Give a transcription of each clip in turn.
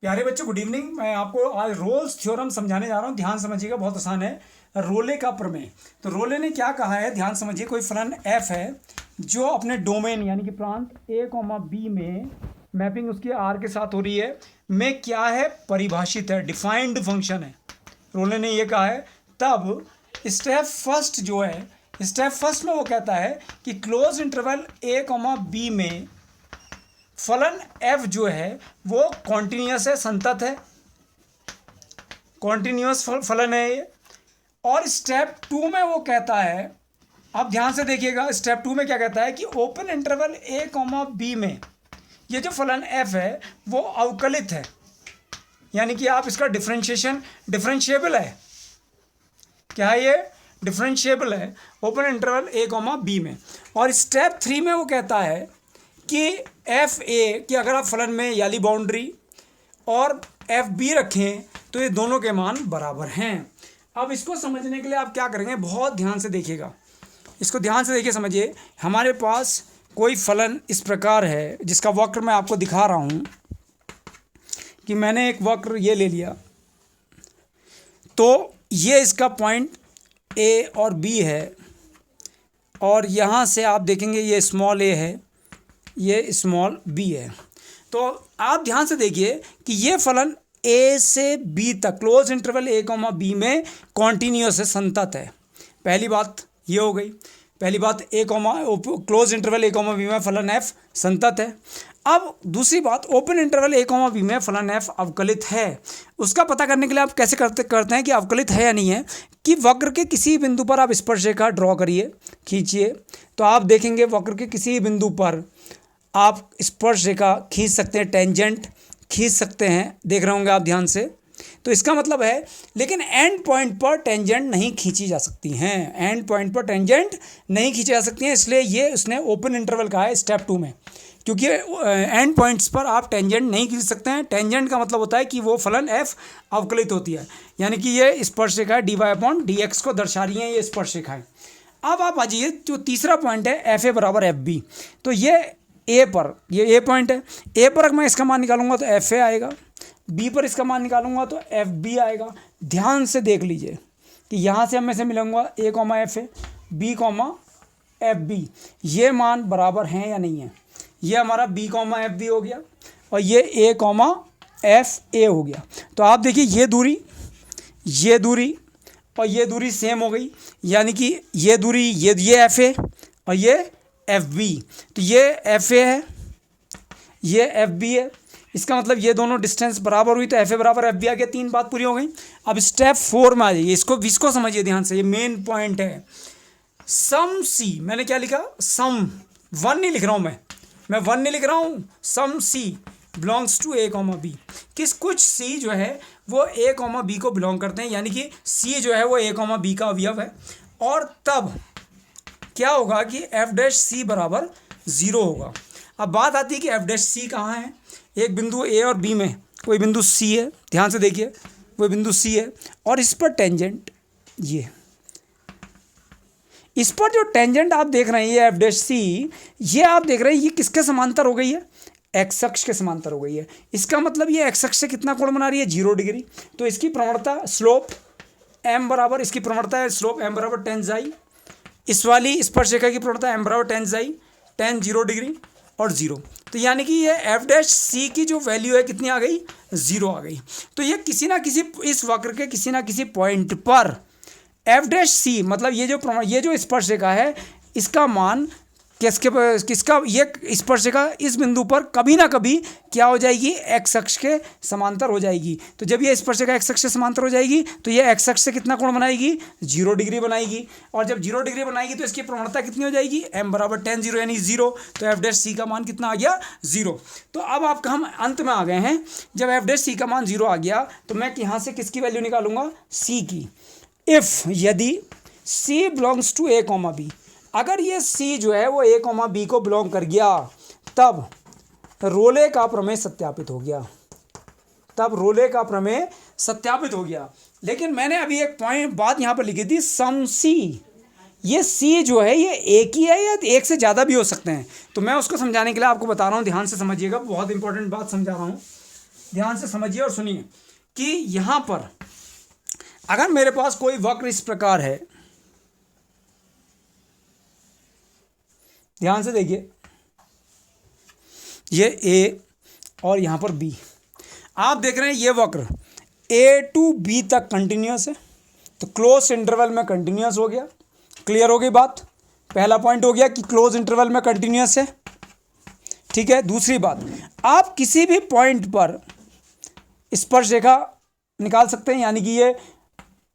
प्यारे बच्चों good evening. मैं आपको आज रोल्स थ्योरम समझाने जा रहा हूँ। ध्यान समझिएगा, बहुत आसान है। रोले का प्रमेय। तो रोले ने क्या कहा है, ध्यान समझिए। कोई फलन एफ है जो अपने डोमेन यानी कि प्रांत ए कॉमा बी में मैपिंग उसकी आर के साथ हो रही है, में क्या है, परिभाषित है, डिफाइंड फंक्शन है। रोले ने ये कहा है। तब स्टेप फर्स्ट जो है, स्टेप फर्स्ट में वो कहता है कि क्लोज इंटरवल ए कॉमा बी में फलन एफ जो है वो कॉन्टिन्यूस है, संतत है, कॉन्टिन्यूस फलन है ये। और स्टेप टू में वो कहता है, आप ध्यान से देखिएगा, स्टेप टू में क्या कहता है कि ओपन इंटरवल ए कॉमा बी में ये जो फलन एफ है वो अवकलित है, यानी कि आप इसका डिफरेंशिएबल है। क्या है ये? डिफरेंशिएबल है ओपन इंटरवल ए कॉमा बी में। और स्टेप थ्री में वो कहता है कि एफ ए कि अगर आप फलन में याली बाउंड्री और एफ बी रखें तो ये दोनों के मान बराबर हैं। अब इसको समझने के लिए आप क्या करेंगे, बहुत ध्यान से देखिएगा, इसको ध्यान से देखिए, समझिए। हमारे पास कोई फलन इस प्रकार है जिसका वक्र मैं आपको दिखा रहा हूँ कि मैंने एक वक्र ये ले लिया, तो ये इसका पॉइंट ए और बी है, और यहाँ से आप देखेंगे ये स्मॉल ए है, ये स्मॉल बी है। तो आप ध्यान से देखिए कि ये फलन ए से बी तक क्लोज इंटरवल ए कॉमा बी में कॉन्टिन्यूस है, संतत है। पहली बात ये हो गई। पहली बात ए कॉमा क्लोज इंटरवल ए कॉमा बी में फलन एफ संतत है। अब दूसरी बात, ओपन इंटरवल ए कॉमा बी में फलन एफ अवकलित है। उसका पता करने के लिए आप कैसे करते हैं कि अवकलित है या नहीं है, कि वक्र के किसी बिंदु पर आप स्पर्शरेखा ड्रॉ करिए, खींचिए, तो आप देखेंगे वक्र के किसी बिंदु पर आप स्पर्शरेखा खींच सकते हैं, टेंजेंट खींच सकते हैं, देख रहे होंगे आप ध्यान से। तो इसका मतलब है, लेकिन एंड पॉइंट पर टेंजेंट नहीं खींची जा सकती हैं, एंड पॉइंट पर टेंजेंट नहीं खींची जा सकती हैं, इसलिए ये उसने ओपन इंटरवल कहा है स्टेप टू में, क्योंकि एंड पॉइंट्स पर आप टेंजेंट नहीं खींच सकते हैं। टेंजेंट का मतलब होता है कि वो फलन एफ अवकलित होती है, यानी कि ये स्पर्शरेखा d y upon d x को दर्शा रही हैं, ये स्पर्शरेखाएं। अब आप आ जाइए, जो तीसरा पॉइंट है एफ ए बराबर एफ बी, तो ये ए पर, ये ए पॉइंट है, ए पर अगर मैं इसका मान निकालूंगा तो एफ ए आएगा, बी पर इसका मान निकालूंगा तो एफ बी आएगा। ध्यान से देख लीजिए कि यहाँ से मैं से मिलूंगा A comma F A, B comma F B, ये मान बराबर हैं या नहीं है। ये हमारा बी कॉमा एफ बी हो गया और ये ए कॉमा एफ ए हो गया। तो आप देखिए ये दूरी और ये दूरी सेम हो गई, यानी कि ये दूरी, ये एफ ए और ये एफ बी, तो ये एफ ए है, ये एफ बी है। इसका मतलब ये दोनों डिस्टेंस बराबर हुई, तो एफ ए बराबर एफ बी आ गया। तीन बात पूरी हो गई। अब स्टेप फोर में आ जाइए, इसको समझिए ध्यान से, ये मेन पॉइंट है। सम सी, मैंने क्या लिखा, सम, वन नहीं लिख रहा हूँ मैं वन नहीं लिख रहा हूँ, some C belongs to A comma B. कुछ सी जो है वो ए कॉमा बी को बिलोंग करते हैं, यानी कि सी जो है वो ए कॉमा बी का अवयव है। और तब क्या होगा कि एफ डैश सी बराबर 0 होगा। अब बात आती है कि एफ डैश सी कहाँ है। एक बिंदु ए और बी में कोई बिंदु सी है, ध्यान से देखिए, वो बिंदु सी है, और इस पर टेंजेंट, ये इस पर जो टेंजेंट आप देख रहे हैं ये एफ डैश सी, ये आप देख रहे हैं ये किसके समांतर हो गई है, एक्स अक्ष के समांतर हो गई है। इसका मतलब ये एक्स अक्ष से कितना कोण बना रही है, 0 डिग्री। तो इसकी प्रवणता स्लोप एम बराबर, इसकी प्रवणता है स्लोप एम बराबर टेन जाई, इस वाली स्पर्शरेखा की प्रवणता एम बराबर टेन जाई, टेन 0 डिग्री और 0। तो यानी कि ये एफ डैश सी की जो वैल्यू है कितनी आ गई, 0 आ गई। तो ये किसी ना किसी, इस वक्र के किसी ना किसी पॉइंट पर एफ डैश सी, मतलब ये जो स्पर्शरेखा है इसका मान किसका, ये स्पर्शरेखा इस बिंदु पर कभी ना कभी क्या हो जाएगी, एक्स अक्ष के समांतर हो जाएगी। तो जब ये स्पर्शरेखा एक्स अक्ष से समांतर हो जाएगी तो ये एक्स अक्ष से कितना कोण बनाएगी, 0 डिग्री बनाएगी। और जब 0 डिग्री बनाएगी तो इसकी प्रवणता कितनी हो जाएगी, एम बराबर टेन 0 यानी 0। तो एफ डैश सी का मान कितना आ गया, 0। तो अब आपका हम अंत में आ गए हैं। जब एफ डैश सी का मान 0 आ गया तो मैं यहाँ से किसकी वैल्यू निकालूंगा, सी की। इफ यदि C belongs to A comma B, अगर ये सी जो है वो ए कॉमा बी को बिलोंग कर गया, तब रोले का प्रमेय सत्यापित हो गया, लेकिन मैंने अभी एक बात यहाँ पर लिखी थी, सम सी, ये सी जो है ये एक ही है या एक से ज़्यादा भी हो सकते हैं। तो मैं उसको समझाने के लिए आपको बता रहा हूँ, ध्यान से समझिएगा, बहुत इंपॉर्टेंट बात समझा रहा हूँ, ध्यान से समझिए और सुनिए कि यहाँ पर अगर मेरे पास कोई वक्र इस प्रकार है, ध्यान से देखिए, ये ए और यहाँ पर बी, आप देख रहे हैं ये वक्र ए टू बी तक कंटिन्यूस है, तो क्लोज इंटरवल में कंटिन्यूस हो गया। क्लियर हो गई बात? पहला पॉइंट हो गया कि क्लोज इंटरवल में कंटिन्यूस है, ठीक है। दूसरी बात, आप किसी भी पॉइंट पर स्पर्शरेखा निकाल सकते हैं, यानी कि ये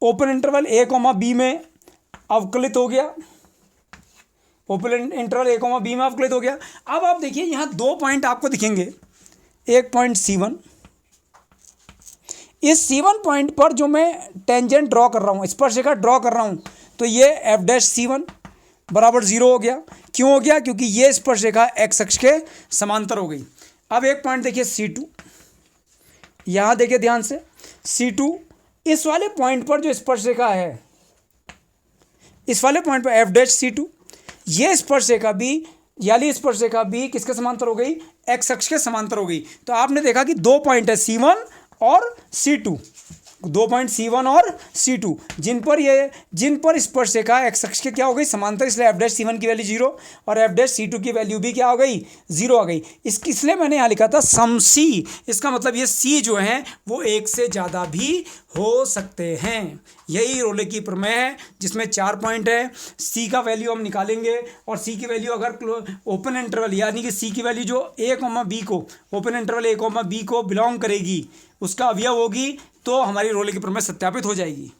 ओपन इंटरवल ए कोमा बी में अवकलित हो गया, ओपन इंटरवल ए कोमा बी में अवकलित हो गया। अब आप देखिए यहाँ दो पॉइंट आपको दिखेंगे, एक पॉइंट C1, इस C1 पॉइंट पर जो मैं टेंजेंट ड्रॉ कर रहा हूँ, स्पर्शरेखा ड्रॉ कर रहा हूँ, तो ये F' बराबर 0 हो गया। क्यों हो गया? क्योंकि ये स्पर्शरेखा एक्स अक्ष के समांतर हो गई। अब एक पॉइंट देखिए C2, यहाँ देखिए ध्यान से, C2 इस वाले पॉइंट पर जो स्पर्शरेखा है, इस वाले पॉइंट पर F'C2, ये स्पर्शरेखा भी, यानी स्पर्शरेखा भी किसके समांतर हो गई? एक्स अक्ष के समांतर हो गई। तो आपने देखा कि दो पॉइंट है C1 और C2, दो पॉइंट C1 और C2 जिन पर स्पर्शरेखा एक्स अक्ष के क्या हो गई? समांतर, इसलिए F'C1 की वैल्यू 0 और F'C2 की वैल्यू भी क्या हो गई? 0 आ गई। इसलिए मैंने यहाँ लिखा था सम C, इसका मतलब ये C जो है वो एक से ज़्यादा भी हो सकते हैं। यही रोले की प्रमेय है, जिसमें 4 पॉइंट है। C का वैल्यू हम निकालेंगे और C की वैल्यू अगर ओपन इंटरवल, यानी कि C की वैल्यू जो A, B को, ओपन इंटरवल A, B को बिलोंग करेगी, उसका अवयव होगी, तो हमारी रोले की प्रमेय सत्यापित हो जाएगी।